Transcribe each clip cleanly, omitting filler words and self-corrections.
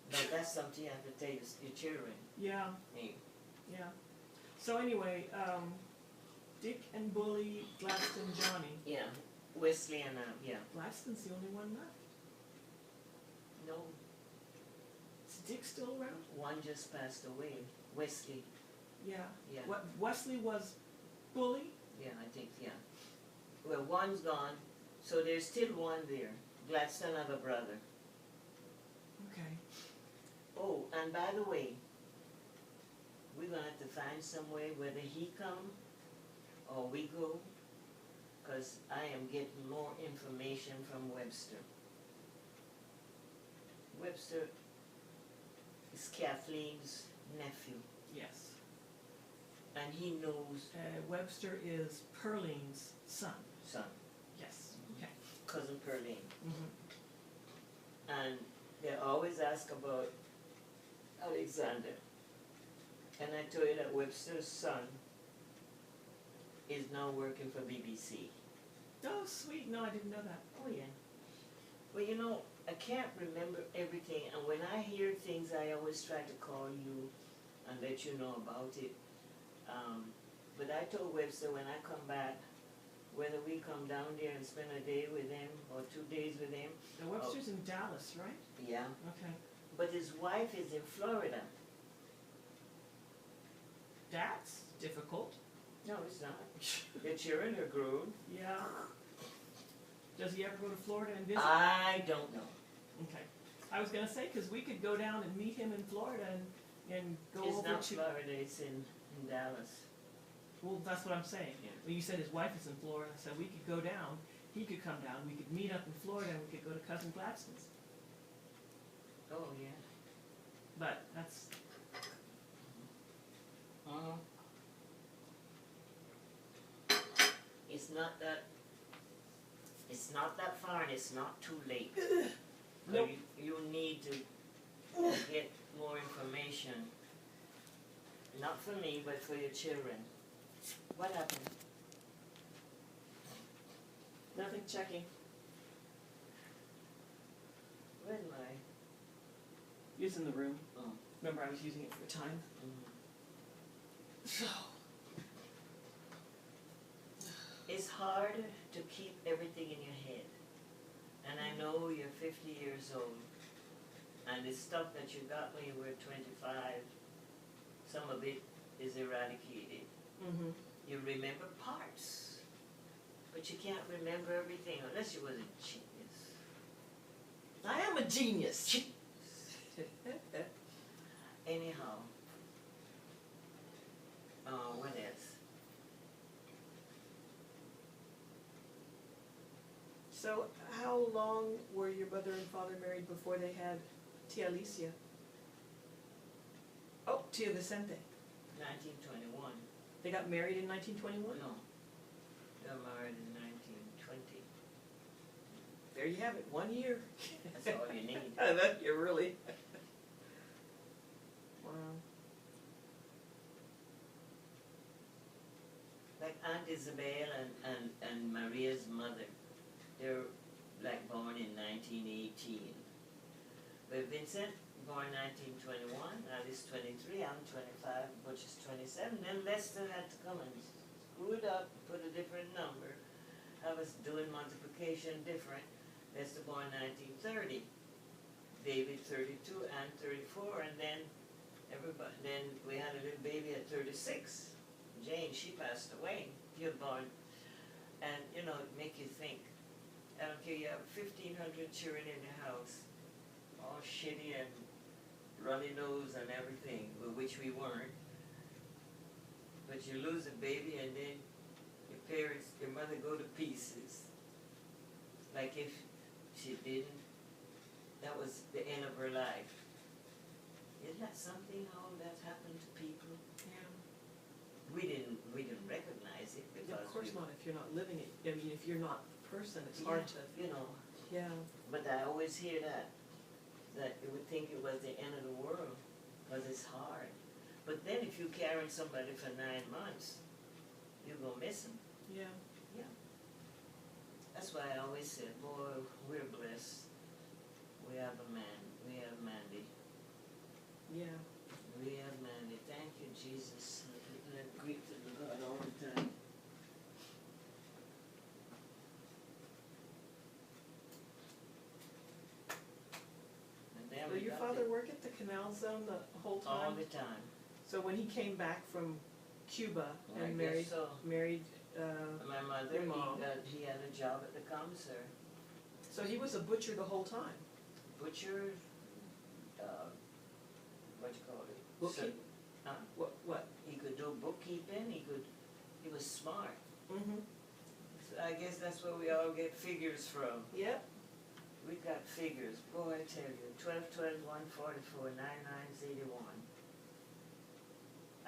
But that's something you have to tell your children. Yeah. Hey. Yeah. So anyway, Dick and Bully, Gladstone, Johnny. Yeah. Wesley and yeah. Gladstone's the only one left. No. Is Dick still around? One just passed away. Wesley. Yeah. Yeah. What Wesley was Bully? Yeah, I think, yeah. Well, one's gone, so there's still one there. Gladstone have a brother. Okay. Oh, and by the way, we're gonna have to find some way whether he come or we go, because I am getting more information from Webster. Webster is Kathleen's nephew, Yes. and he knows Webster is Pearline's son. son, Yes. Okay. cousin Perlene. Mm-hmm. And they always ask about Alexander. And I told you that Webster's son is now working for BBC. Oh, sweet. No, I didn't know that. Oh, yeah. Well, you know, I can't remember everything, and when I hear things, I always try to call you and let you know about it. But I told Webster when I come back, whether we come down there and spend a day with him or 2 days with him. Now, Webster's in Dallas, right? Yeah. Okay. But his wife is in Florida. That's difficult. No, it's not. The children are grown. Yeah. Does he ever go to Florida and visit? I don't know. Okay. I was going to say, because we could go down and meet him in Florida and go It's over not to... Florida, it's in Dallas. Well, that's what I'm saying. Yeah. Well, you said his wife is in Florida, so we could go down. He could come down. We could meet up in Florida, and we could go to Cousin Gladstone's. Oh, yeah. But that's... It's not that far and it's not too late. Nope. You need to get more information. Not for me, but for your children. What happened? Nothing, checking. Where's my... It's in the room. Oh. Remember, I was using it for time. So... It's hard to keep everything in your head. And I know you're 50 years old. And the stuff that you got when you were 25, some of it is eradicated. Mm-hmm. You remember parts. But you can't remember everything unless you was a genius. I am a genius. Anyhow. What else? So, how long were your mother and father married before they had Tia Alicia? Oh, Tia Vicente. 1921. They got married in 1921? No. They got married in 1920. There you have it, 1 year. That's all you need. That you really... Wow. Like Aunt Isabel and Maria's mother, they're like born in 1918. But Vincent, born 1921, Alice 23, I'm 25, Butch is 27. Then Lester had to come and screw it up, put a different number. I was doing multiplication different. Lester born 1930. David 32, Ann 34, and then we had a little baby at 36. Jane, she passed away. You're born. And you know, it make you think. I don't care, you have 1,500 children in the house, all shitty and runny nose and everything, but which we weren't. But you lose a baby and then your parents, your mother go to pieces. Like if she didn't, that was the end of her life. Isn't that something, how that happened to people? Yeah. We didn't recognize it because Of course not, if you're not living it. I mean, if you're not a person, it's yeah, hard to... you know. Yeah. But I always hear that you would think it was the end of the world, because it's hard. But then if you're carrying somebody for 9 months, you're going to miss them. Yeah. Yeah. That's why I always said, boy, we're blessed. We have a man. We have Mandy. Jesus, let grief to the God all the time. And then Did your father work at the Canal Zone the whole time? all the time. So when he came back from Cuba I and guess so. married, My mother, Your mom. he had a job at the commissary. so he was a butcher the whole time. Butcher, what you call it? Bookkeeping? Huh? What? He could do bookkeeping, he was smart. Mm-hmm. So I guess that's where we all get figures from. Yep. We got figures, boy, I tell you, 12, 12, 144, 9, 9's 81.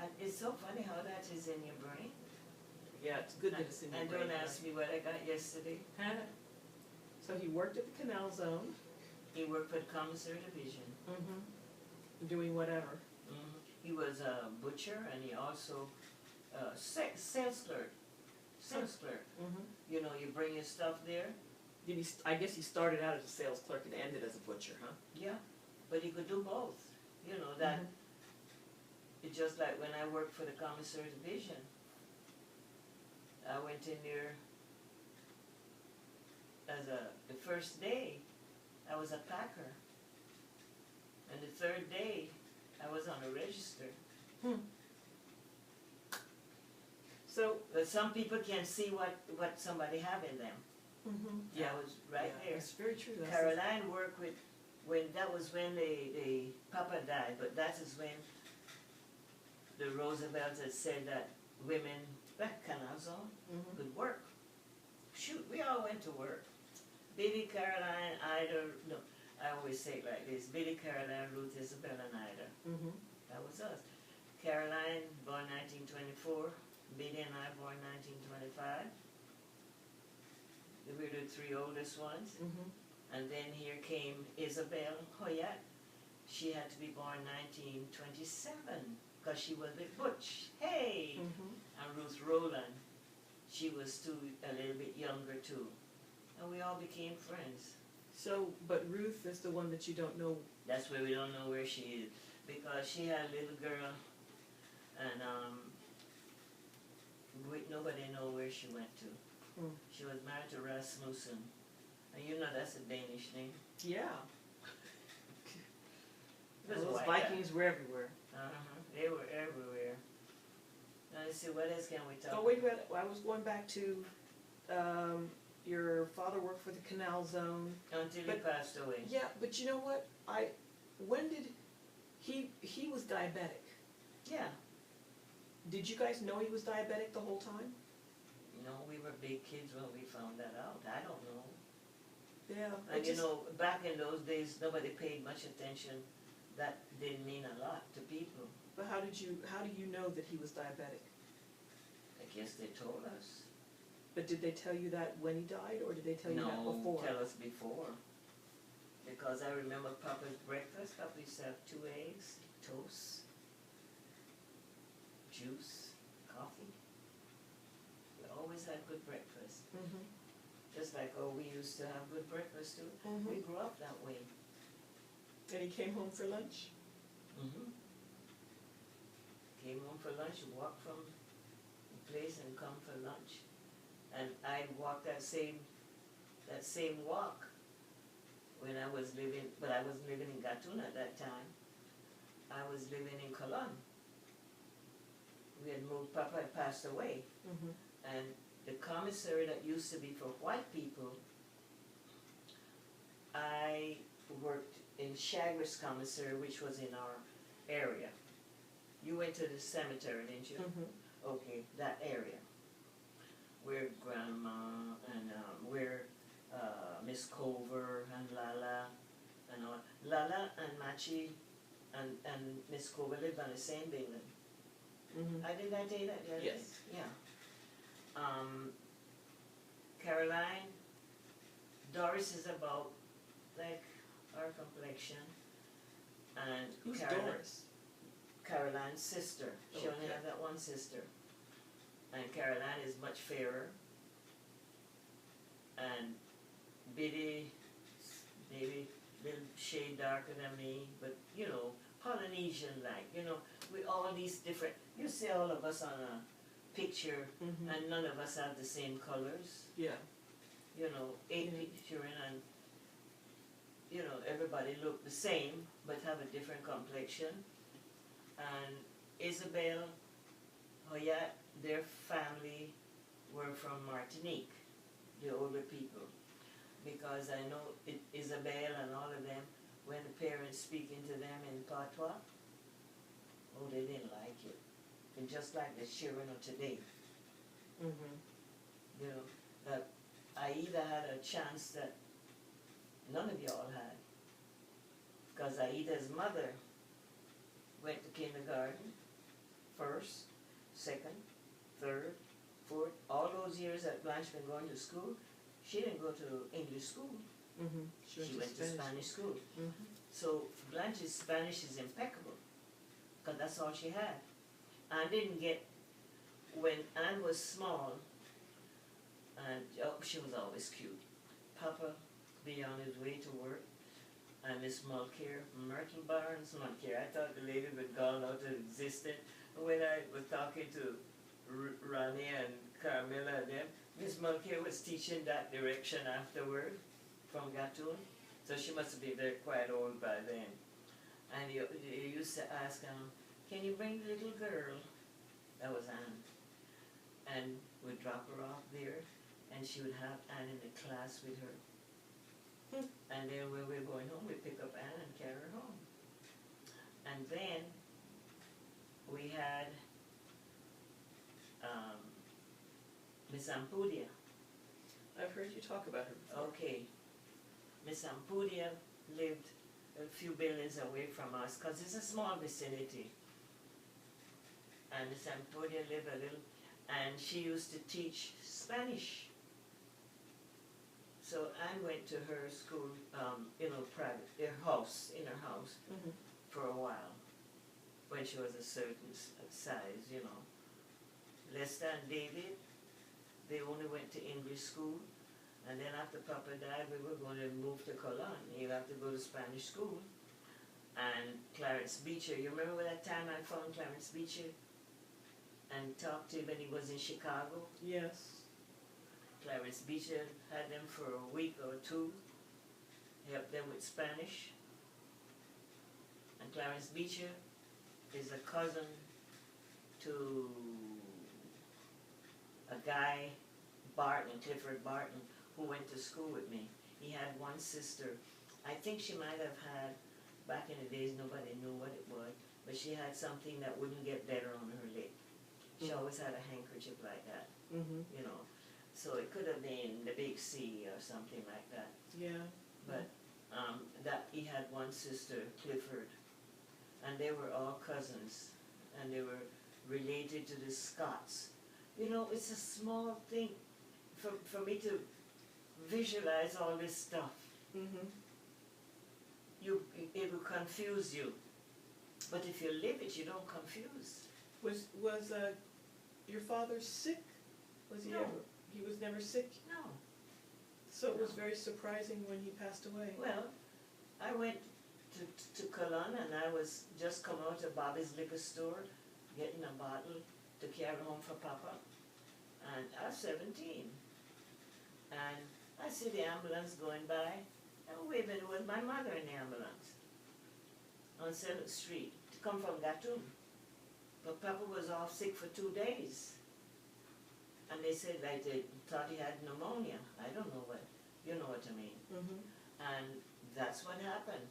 And it's so funny how that is in your brain. Yeah, it's good that it's in your And brain. don't ask me what I got yesterday. So he worked at the Canal Zone. He worked for the commissary division. Mm-hmm. Doing whatever. He was a butcher and he also sales clerk. Sales clerk. Mm-hmm. You know, you bring your stuff there. Did he? I guess he started out as a sales clerk and ended as a butcher, huh? Yeah, but he could do both. You know that. It's just like when I worked for the commissary division. I went in there as the first day I was a packer, and the third day I was on a register. So. But some people can see what somebody have in them. Yeah. I was right there. That's very true. Caroline worked with, that was when the Papa died, but that is when the Roosevelts had said that women, back Canal Zone, could work. Shoot, we all went to work. Biddy, Caroline, Ida, no, I always say it like this, Biddy, Caroline, Ruth, Isabel, and Ida. That was us. Caroline, born 1924, Biddy and I, born 1925. We were the three oldest ones. And then here came Isabel Hoyat. She had to be born 1927 because she was with Butch. Hey! And Ruth Rowland, she was a little bit younger too. And we all became friends. So, but Ruth is the one that you don't know. That's where we don't know where she is. Because she had a little girl and nobody know where she went to. She was married to Rasmussen. And you know that's a Danish name. Yeah. Those Vikings were everywhere. They were everywhere. Now let's see, what else can we talk about? Oh, wait a minute. I was going back to your father worked for the Canal Zone. Until he passed away. Yeah, but you know what? When did he was diabetic? Yeah. Did you guys know he was diabetic the whole time? No, we were big kids when we found that out. I don't know. Yeah. And you know, back in those days, nobody paid much attention. That didn't mean a lot to people. But how do you know that he was diabetic? I guess they told us. But did they tell you that when he died, or did they tell you that before? No, tell us before. Because I remember Papa's breakfast. Papa used to have 2 eggs, toast, juice, coffee. We always had good breakfast. Just like, we used to have good breakfast too. We grew up that way. And he came home for lunch? Came home for lunch, walked from the place and come for lunch. And I'd walk that same walk when I was living, but I wasn't living in Gatun at that time. I was living in Cologne. We had moved, Papa had passed away. And the commissary that used to be for white people, I worked in Chagres commissary, which was in our area. You went to the cemetery, didn't you? Okay, that area. Where Grandma and where Miss Cover and Lala and all. Lala and Machi and Miss Cover lived on the same building. Did I tell you that the other day? Yes. Yeah. Caroline, Doris is about like our complexion, and Who's Doris? Caroline's sister. She only Okay. had that one sister, and Caroline is much fairer, and Biddy, maybe a little shade darker than me, but you know, Polynesian Polynesian-like, you know, with all these different, you see all of us on a picture, Mhm. and none of us have the same colors, Yeah. you know, eight Yeah. picture and, you know, everybody look the same, but have a different complexion. And Isabel, Hoyat, their family were from Martinique, the older people. Because I know Isabel and all of them, when the parents speaking to them in patois, oh, they didn't like it. And just like the children of today, Mhm. you know, that Aida had a chance that none of y'all had. Because Aida's mother went to kindergarten, first, second, third, fourth, all those years that Blanche been going to school, she didn't go to English school. Mhm. She went to Spanish school. Mhm. So Blanche's Spanish is impeccable, because that's all she had. I didn't get, when Anne was small, and oh, she was always cute. Papa be on his way to work, and Miss Mulcair, Myrtle Barnes Mulcair, I thought the lady would gone out of existence. When I was talking to Ronnie and Carmilla and them, Miss Mulcair was teaching that direction afterward from Gatun, so she must have been very quite old by then. And you used to ask, can you bring the little girl? That was Anne. And we'd drop her off there, and she would have Anne in the class with her. And then when we were going home, we'd pick up Anne and carry her home. And then we had Miss Ampudia. I've heard you talk about her before. Okay. Miss Ampudia lived a few buildings away from us, because it's a small vicinity. And Miss Ampudia lived a little, and she used to teach Spanish. So Anne went to her school, private, in her house, Mhm. for a while, when she was a certain size, you know. Lester and David, they only went to English school, and then after Papa died, we were going to move to Cologne. He'd have to go to Spanish school. And Clarence Beecher, you remember that time I found Clarence Beecher and talked to him when he was in Chicago? Yes. Clarence Beecher had them for a week or two, helped them with Spanish. And Clarence Beecher is a cousin to a guy, Barton, Clifford Barton, who went to school with me. He had one sister. I think she might have had, back in the days nobody knew what it was, but she had something that wouldn't get better on her lip. She always had a handkerchief like that, Mhm. you know. So it could have been the Big C or something like that. Yeah. But that he had one sister, Clifford, and they were all cousins, and they were related to the Scots. You know, it's a small thing for me to visualize all this stuff. Mhm. It will confuse you, but if you live it, you don't confuse. Was your father sick? Was he No. ever? He was never sick. No. So it was No. very surprising when he passed away. Well, I went to Cologne, and I was just come out of Bobby's liquor store, getting a bottle to carry home for Papa, and I was 17. And I see the ambulance going by, and wait a minute, it was my mother in the ambulance on 7th Street to come from Gatun. But Papa was off sick for 2 days. And they said like they thought he had pneumonia. I don't know what, you know what I mean. Mhm. And that's what happened.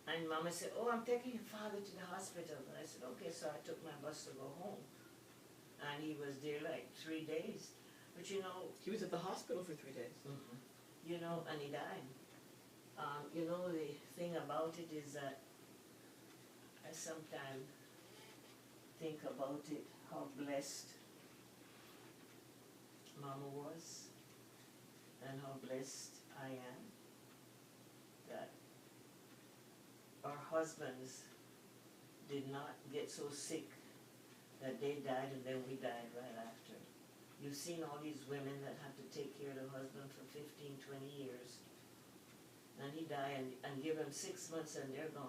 And Mama said, oh, I'm taking your father to the hospital. And I said, okay, so I took my bus to go home. And he was there like 3 days. But you know, He was at the hospital for 3 days. you know, and he died. You know, the thing about it is that I sometimes think about it, how blessed Mama was, and how blessed I am that our husbands did not get so sick that they died and then we died right after. You've seen all these women that have to take care of their husband for 15, 20 years. And he died and give them 6 months and they're gone.